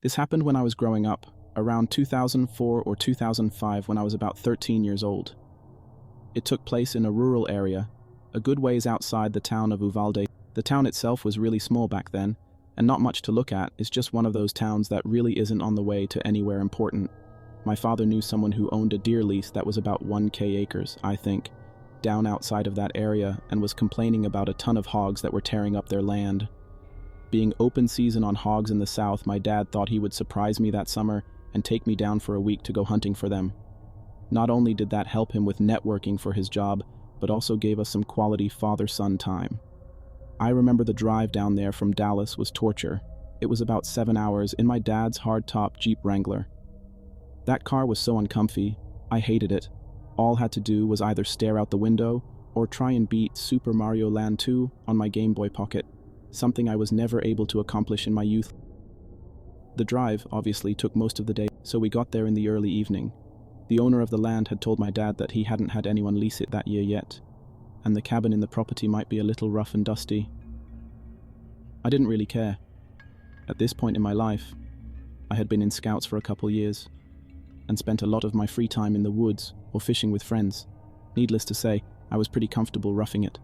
This happened when I was growing up, around 2004 or 2005 when I was about 13 years old. It took place in a rural area, a good ways outside the town of Uvalde. The town itself was really small back then, and not much to look at. It's just one of those towns that really isn't on the way to anywhere important. My father knew someone who owned a deer lease that was about 1,000 acres, I think, down outside of that area, and was complaining about a ton of hogs that were tearing up their land. Being open season on hogs in the south, my dad thought he would surprise me that summer and take me down for a week to go hunting for them. Not only did that help him with networking for his job, but also gave us some quality father-son time. I remember the drive down there from Dallas was torture. It was about 7 hours in my dad's hardtop Jeep Wrangler. That car was so uncomfy, I hated it. All had to do was either stare out the window or try and beat Super Mario Land 2 on my Game Boy Pocket, something I was never able to accomplish in my youth. The drive, obviously, took most of the day, so we got there in the early evening. The owner of the land had told my dad that he hadn't had anyone lease it that year yet, and the cabin in the property might be a little rough and dusty. I didn't really care. At this point in my life, I had been in Scouts for a couple years, and spent a lot of my free time in the woods or fishing with friends. Needless to say, I was pretty comfortable roughing it.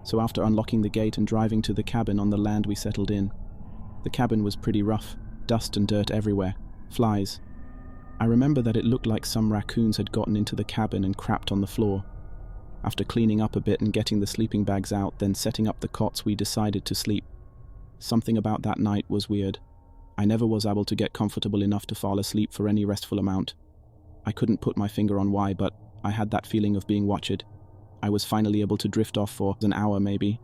So after unlocking the gate and driving to the cabin on the land, we settled in. The cabin was pretty rough, dust and dirt everywhere, flies. I remember that it looked like some raccoons had gotten into the cabin and crapped on the floor. After cleaning up a bit and getting the sleeping bags out, then setting up the cots, we decided to sleep. Something about that night was weird. I never was able to get comfortable enough to fall asleep for any restful amount. I couldn't put my finger on why, but I had that feeling of being watched. I was finally able to drift off for an hour maybe.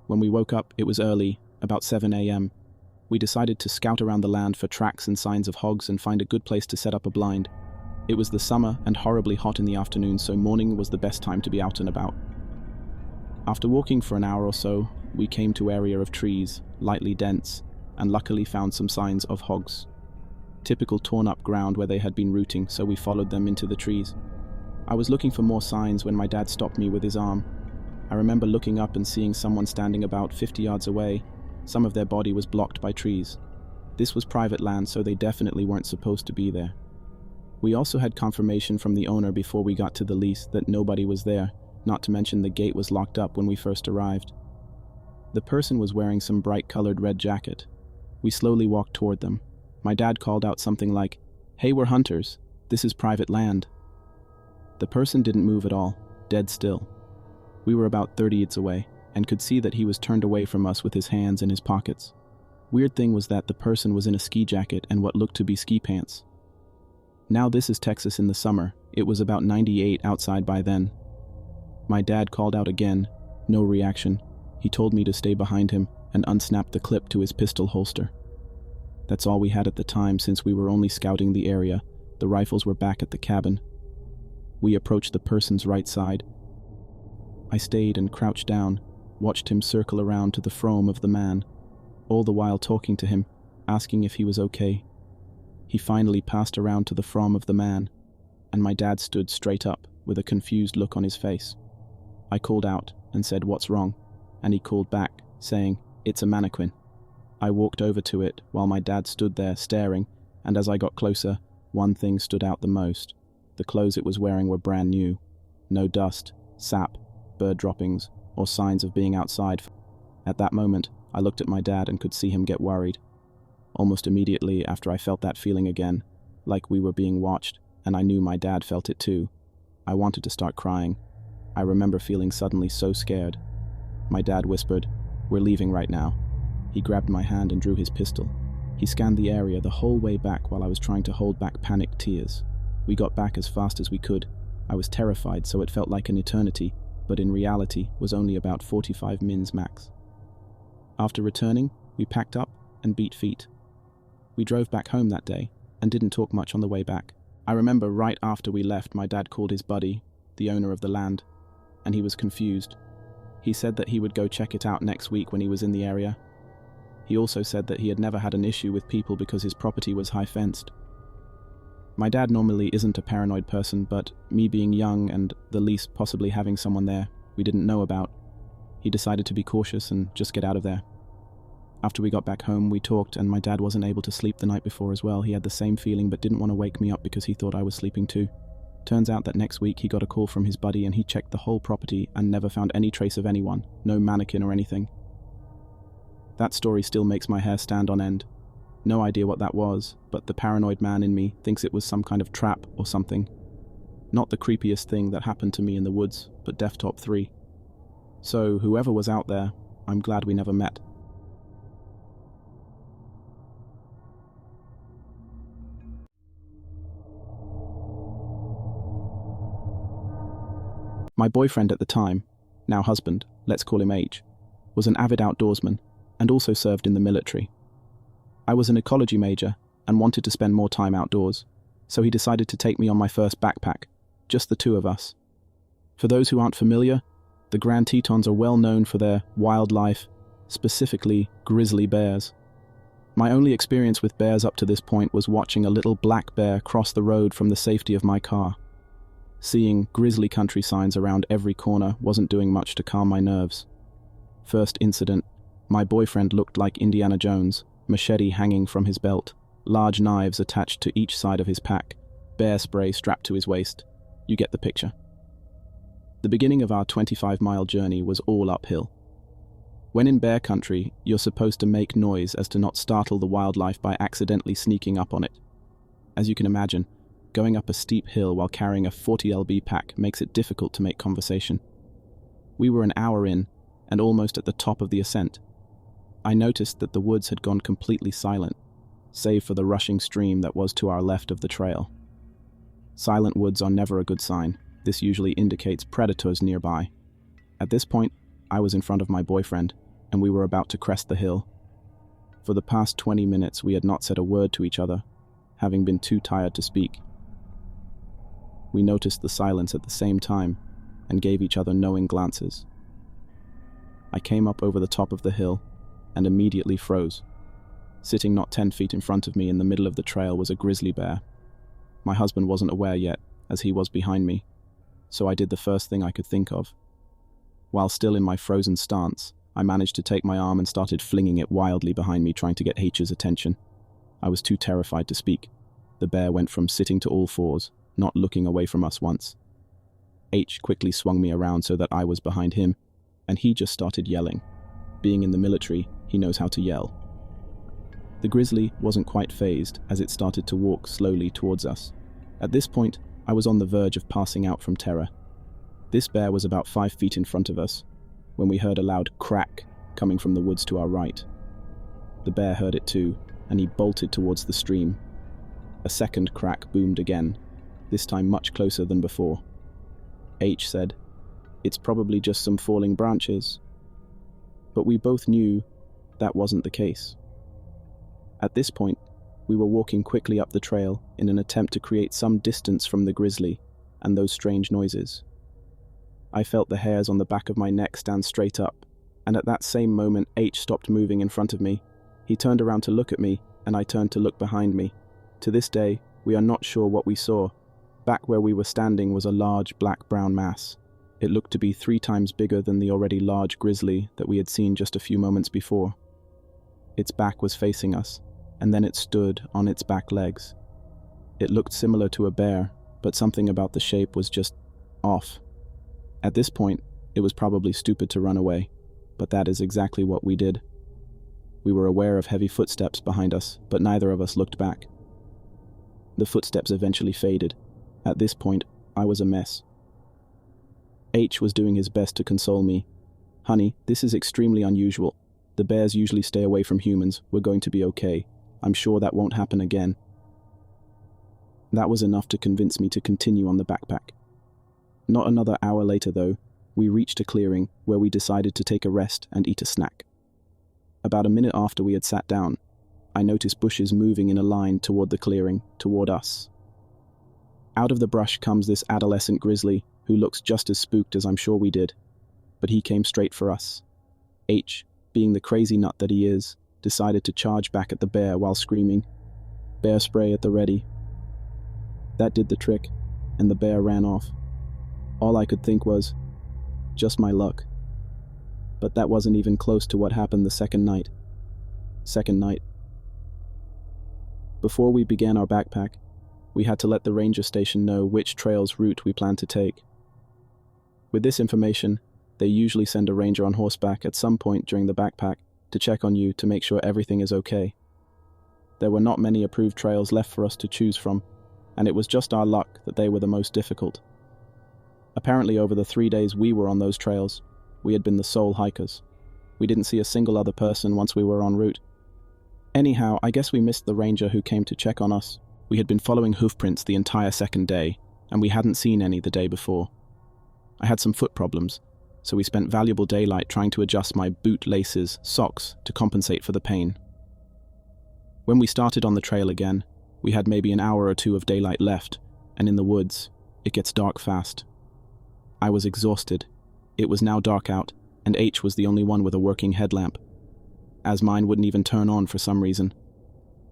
When we woke up, it was early, about 7 a.m. We decided to scout around the land for tracks and signs of hogs and find a good place to set up a blind. It was the summer and horribly hot in the afternoon, so morning was the best time to be out and about. After walking for an hour or so, we came to area of trees, lightly dense, and luckily found some signs of hogs. Typical torn-up ground where they had been rooting, so we followed them into the trees. I was looking for more signs when my dad stopped me with his arm. I remember looking up and seeing someone standing about 50 yards away. Some of their body was blocked by trees. This was private land, so they definitely weren't supposed to be there. We also had confirmation from the owner before we got to the lease that nobody was there, not to mention the gate was locked up when we first arrived. The person was wearing some bright-colored red jacket. We slowly walked toward them. My dad called out something like, "Hey, we're hunters. This is private land." The person didn't move at all, dead still. We were about 30 yards away, and could see that he was turned away from us with his hands in his pockets. Weird thing was that the person was in a ski jacket and what looked to be ski pants. Now this is Texas in the summer. It was about 98 outside by then. My dad called out again. No reaction. He told me to stay behind him and unsnapped the clip to his pistol holster. That's all we had at the time since we were only scouting the area. The rifles were back at the cabin. We approached the person's right side. I stayed and crouched down, watched him circle around to the frome of the man, all the while talking to him, asking if he was okay. He finally passed around to the frome of the man, and my dad stood straight up with a confused look on his face. I called out and said, "What's wrong?" And he called back, saying, "It's a mannequin." I walked over to it while my dad stood there staring, and as I got closer, one thing stood out the most. The clothes it was wearing were brand new. No dust, sap, bird droppings, or signs of being outside. At that moment, I looked at my dad and could see him get worried. Almost immediately after I felt that feeling again, like we were being watched, and I knew my dad felt it too. I wanted to start crying. I remember feeling suddenly so scared. My dad whispered, "We're leaving right now." He grabbed my hand and drew his pistol. He scanned the area the whole way back while I was trying to hold back panicked tears. We got back as fast as we could. I was terrified, so it felt like an eternity, but in reality was only about 45 minutes max. After returning, we packed up and beat feet. We drove back home that day and didn't talk much on the way back. I remember right after we left, my dad called his buddy, the owner of the land, and he was confused. He said that he would go check it out next week when he was in the area. He also said that he had never had an issue with people because his property was high-fenced. My dad normally isn't a paranoid person, but me being young and the lease possibly having someone there we didn't know about, he decided to be cautious and just get out of there. After we got back home, we talked, and my dad wasn't able to sleep the night before as well. He had the same feeling but didn't want to wake me up because he thought I was sleeping too. Turns out that next week he got a call from his buddy and he checked the whole property and never found any trace of anyone, no mannequin or anything. That story still makes my hair stand on end. No idea what that was, but the paranoid man in me thinks it was some kind of trap or something. Not the creepiest thing that happened to me in the woods, but Death Top 3. So, whoever was out there, I'm glad we never met. My boyfriend at the time, now husband, let's call him H, was an avid outdoorsman and also served in the military. I was an ecology major and wanted to spend more time outdoors, so he decided to take me on my first backpack, just the two of us. For those who aren't familiar, the Grand Tetons are well known for their wildlife, specifically grizzly bears. My only experience with bears up to this point was watching a little black bear cross the road from the safety of my car. Seeing grizzly country signs around every corner wasn't doing much to calm my nerves. First incident, my boyfriend looked like Indiana Jones, machete hanging from his belt, large knives attached to each side of his pack, bear spray strapped to his waist. You get the picture. The beginning of our 25-mile journey was all uphill. When in bear country, you're supposed to make noise as to not startle the wildlife by accidentally sneaking up on it. As you can imagine, going up a steep hill while carrying a 40 lb pack makes it difficult to make conversation. We were an hour in, and almost at the top of the ascent. I noticed that the woods had gone completely silent, save for the rushing stream that was to our left of the trail. Silent woods are never a good sign. This usually indicates predators nearby. At this point, I was in front of my boyfriend, and we were about to crest the hill. For the past 20 minutes, we had not said a word to each other, having been too tired to speak. We noticed the silence at the same time and gave each other knowing glances. I came up over the top of the hill and immediately froze. Sitting not 10 feet in front of me in the middle of the trail was a grizzly bear. My husband wasn't aware yet, as he was behind me, so I did the first thing I could think of. While still in my frozen stance, I managed to take my arm and started flinging it wildly behind me, trying to get H's attention. I was too terrified to speak. The bear went from sitting to all fours, not looking away from us once. H quickly swung me around so that I was behind him, and he just started yelling. Being in the military, he knows how to yell. The grizzly wasn't quite fazed as it started to walk slowly towards us. At this point, I was on the verge of passing out from terror. This bear was about 5 feet in front of us, when we heard a loud crack coming from the woods to our right. The bear heard it too, and he bolted towards the stream. A second crack boomed again, this time much closer than before. H said, "It's probably just some falling branches." But we both knew that wasn't the case. At this point, we were walking quickly up the trail in an attempt to create some distance from the grizzly and those strange noises. I felt the hairs on the back of my neck stand straight up, and at that same moment H stopped moving in front of me. He turned around to look at me, and I turned to look behind me. To this day, we are not sure what we saw. Back where we were standing was a large black-brown mass. It looked to be 3 times bigger than the already large grizzly that we had seen just a few moments before. Its back was facing us, and then it stood on its back legs. It looked similar to a bear, but something about the shape was just off. At this point, it was probably stupid to run away, but that is exactly what we did. We were aware of heavy footsteps behind us, but neither of us looked back. The footsteps eventually faded. At this point, I was a mess. H was doing his best to console me. "Honey, this is extremely unusual. The bears usually stay away from humans. We're going to be okay. I'm sure that won't happen again." That was enough to convince me to continue on the backpack. Not another hour later, though, we reached a clearing where we decided to take a rest and eat a snack. About a minute after we had sat down, I noticed bushes moving in a line toward the clearing, toward us. Out of the brush comes this adolescent grizzly who looks just as spooked as I'm sure we did, but he came straight for us. H, being the crazy nut that he is, decided to charge back at the bear while screaming, "Bear spray at the ready." That did the trick, and the bear ran off. All I could think was, just my luck. But that wasn't even close to what happened the second night. Second night. Before we began our backpack, we had to let the ranger station know which trail's route we planned to take. With this information, they usually send a ranger on horseback at some point during the backpack to check on you to make sure everything is okay. There were not many approved trails left for us to choose from, and it was just our luck that they were the most difficult. Apparently, over the 3 days we were on those trails, we had been the sole hikers. We didn't see a single other person once we were en route. Anyhow, I guess we missed the ranger who came to check on us. We had been following hoofprints the entire second day, and we hadn't seen any the day before. I had some foot problems, so we spent valuable daylight trying to adjust my boot laces, socks, to compensate for the pain. When we started on the trail again, we had maybe an hour or two of daylight left, and in the woods, it gets dark fast. I was exhausted. It was now dark out, and H was the only one with a working headlamp, as mine wouldn't even turn on for some reason.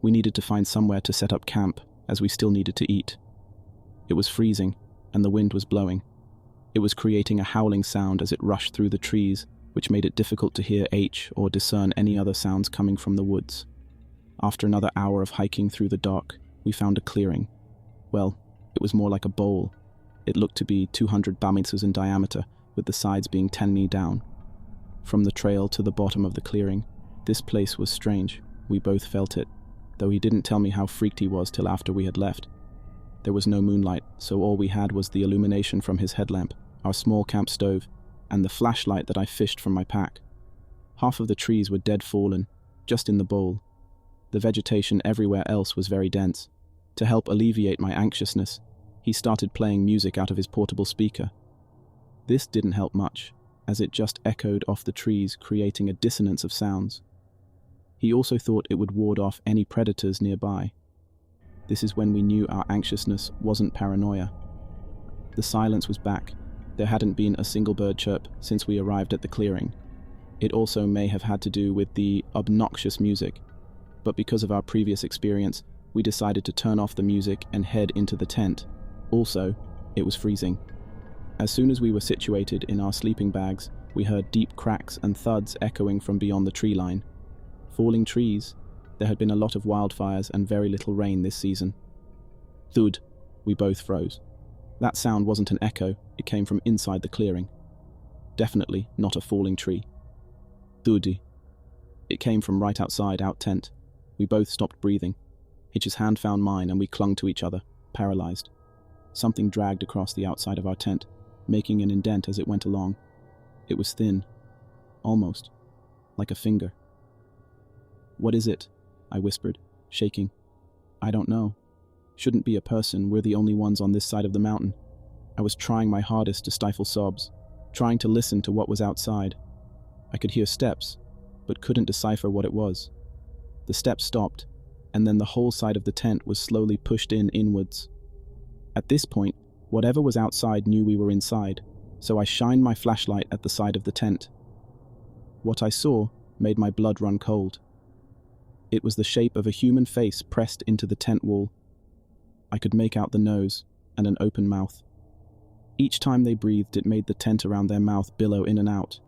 We needed to find somewhere to set up camp, as we still needed to eat. It was freezing, and the wind was blowing. It was creating a howling sound as it rushed through the trees, which made it difficult to hear H or discern any other sounds coming from the woods. After another hour of hiking through the dark, we found a clearing. Well, it was more like a bowl. It looked to be 200 meters in diameter, with the sides being 10 meters down. From the trail to the bottom of the clearing, this place was strange. We both felt it, though he didn't tell me how freaked he was till after we had left. There was no moonlight, so all we had was the illumination from his headlamp, our small camp stove, and the flashlight that I fished from my pack. Half of the trees were dead fallen, just in the bowl. The vegetation everywhere else was very dense. To help alleviate my anxiousness, he started playing music out of his portable speaker. This didn't help much, as it just echoed off the trees, creating a dissonance of sounds. He also thought it would ward off any predators nearby. This is when we knew our anxiousness wasn't paranoia. The silence was back. There hadn't been a single bird chirp since we arrived at the clearing. It also may have had to do with the obnoxious music, but because of our previous experience, we decided to turn off the music and head into the tent. Also, it was freezing. As soon as we were situated in our sleeping bags, we heard deep cracks and thuds echoing from beyond the tree line. Falling trees. There had been a lot of wildfires and very little rain this season. Thud. We both froze. That sound wasn't an echo, it came from inside the clearing. Definitely not a falling tree. Thudi. It came from right outside our tent. We both stopped breathing. Hitch's hand found mine and we clung to each other, paralyzed. Something dragged across the outside of our tent, making an indent as it went along. It was thin, almost, like a finger. "What is it?" I whispered, shaking. "I don't know. Shouldn't be a person, we're the only ones on this side of the mountain." I was trying my hardest to stifle sobs, trying to listen to what was outside. I could hear steps, but couldn't decipher what it was. The steps stopped, and then the whole side of the tent was slowly pushed inwards. At this point, whatever was outside knew we were inside, so I shined my flashlight at the side of the tent. What I saw made my blood run cold. It was the shape of a human face pressed into the tent wall. I could make out the nose and an open mouth. Each time they breathed, it made the tent around their mouth billow in and out.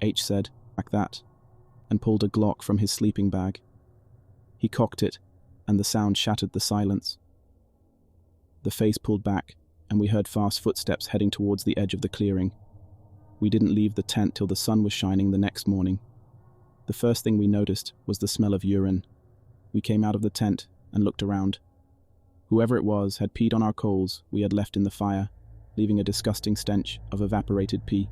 H said, "Like that," and pulled a Glock from his sleeping bag. He cocked it, and the sound shattered the silence. The face pulled back, and we heard fast footsteps heading towards the edge of the clearing. We didn't leave the tent till the sun was shining the next morning. The first thing we noticed was the smell of urine. We came out of the tent and looked around. Whoever it was had peed on our coals we had left in the fire, leaving a disgusting stench of evaporated pee.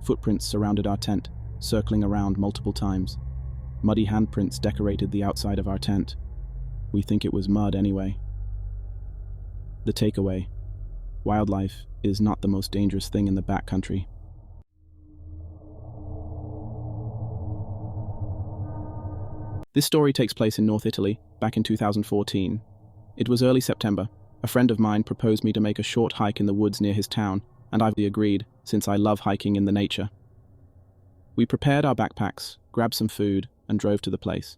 Footprints surrounded our tent, circling around multiple times. Muddy handprints decorated the outside of our tent. We think it was mud anyway. The takeaway: wildlife is not the most dangerous thing in the backcountry. This story takes place in North Italy, back in 2014. It was early September. A friend of mine proposed me to make a short hike in the woods near his town, and I agreed, since I love hiking in the nature. We prepared our backpacks, grabbed some food, and drove to the place.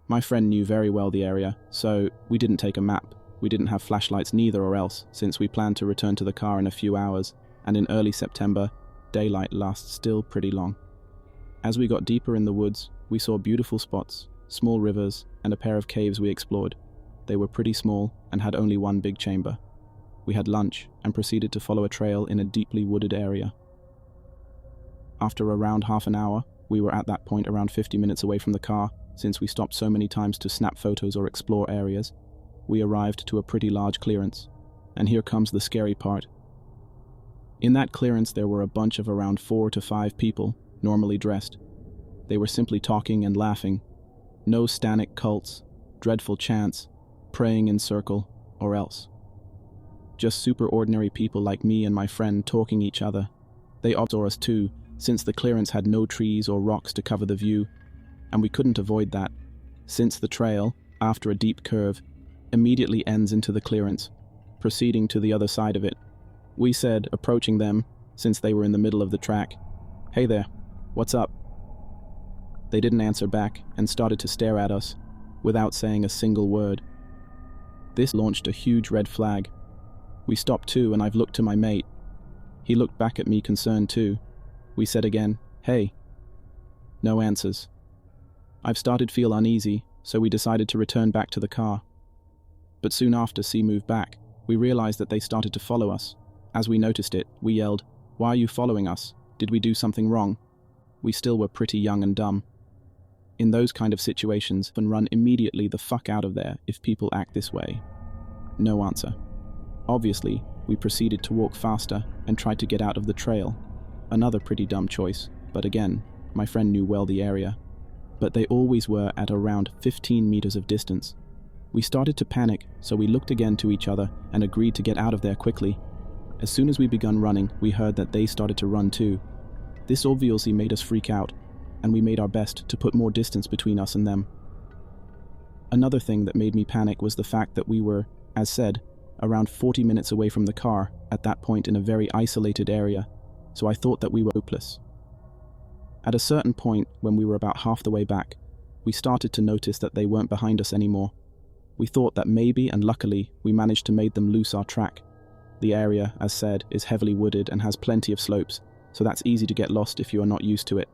My friend knew very well the area, so we didn't take a map. We didn't have flashlights neither or else, since we planned to return to the car in a few hours, and in early September, daylight lasts still pretty long. As we got deeper in the woods, we saw beautiful spots, small rivers, and a pair of caves we explored. They were pretty small and had only one big chamber. We had lunch and proceeded to follow a trail in a deeply wooded area. After around half an hour, we were at that point around 50 minutes away from the car, since we stopped so many times to snap photos or explore areas. We arrived to a pretty large clearance. And here comes the scary part. In that clearance there were a bunch of around 4 to 5 people, normally dressed. They were simply talking and laughing. No stanic cults, dreadful chants, praying in circle, or else. Just super ordinary people like me and my friend talking each other. They saw us too, since the clearance had no trees or rocks to cover the view, and we couldn't avoid that, since the trail, after a deep curve, immediately ends into the clearance, proceeding to the other side of it. We said, approaching them, since they were in the middle of the track, "Hey there, what's up?" They didn't answer back and started to stare at us, without saying a single word. This launched a huge red flag. We stopped too, and I've looked to my mate. He looked back at me concerned too. We said again, "Hey." No answers. I've started to feel uneasy, so we decided to return back to the car. But soon after C moved back, we realized that they started to follow us. As we noticed it, we yelled, "Why are you following us? Did we do something wrong?" We still were pretty young and dumb. In those kind of situations, and run immediately the fuck out of there if people act this way. No answer. Obviously, we proceeded to walk faster and tried to get out of the trail. Another pretty dumb choice, but again, my friend knew well the area. But they always were at around 15 meters of distance. We started to panic, so we looked again to each other and agreed to get out of there quickly. As soon as we begun running, we heard that they started to run too. This obviously made us freak out, and we made our best to put more distance between us and them. Another thing that made me panic was the fact that we were, as said, around 40 minutes away from the car at that point in a very isolated area, so I thought that we were hopeless. At a certain point, when we were about half the way back, we started to notice that they weren't behind us anymore. We thought that maybe, and luckily, we managed to make them lose our track. The area, as said, is heavily wooded and has plenty of slopes, so that's easy to get lost if you are not used to it.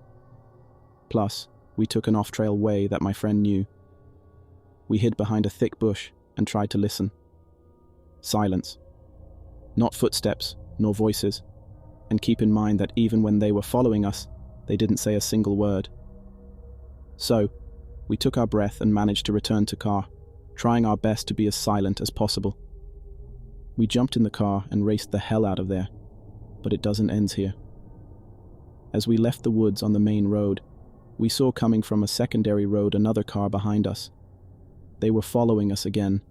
Plus, we took an off-trail way that my friend knew. We hid behind a thick bush and tried to listen. Silence. Not footsteps, nor voices. And keep in mind that even when they were following us, they didn't say a single word. So, we took our breath and managed to return to car, trying our best to be as silent as possible. We jumped in the car and raced the hell out of there, but it doesn't end here. As we left the woods on the main road, we saw coming from a secondary road another car behind us. They were following us again,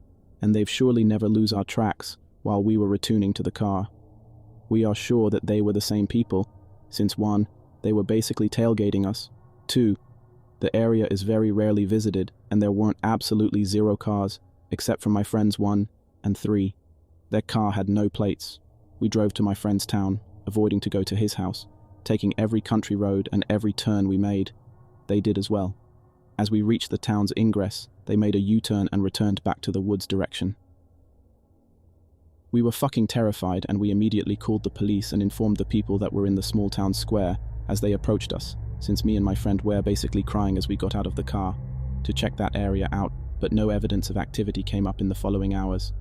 and they've surely never lose our tracks while we were returning to the car. We are sure that they were the same people, since 1, they were basically tailgating us, 2, the area is very rarely visited and there weren't absolutely 0 cars, except for my friend's 1, and 3. Their car had no plates. We drove to my friend's town, avoiding to go to his house, taking every country road and every turn we made. They did as well. As we reached the town's ingress, they made a U-turn and returned back to the woods direction. We were fucking terrified, and we immediately called the police and informed the people that were in the small town square as they approached us, since me and my friend were basically crying as we got out of the car, to check that area out, but no evidence of activity came up in the following hours.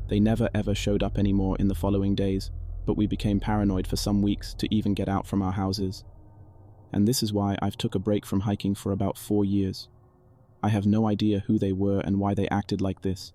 They never ever showed up anymore in the following days, but we became paranoid for some weeks to even get out from our houses. And this is why I've took a break from hiking for about 4 years. I have no idea who they were and why they acted like this.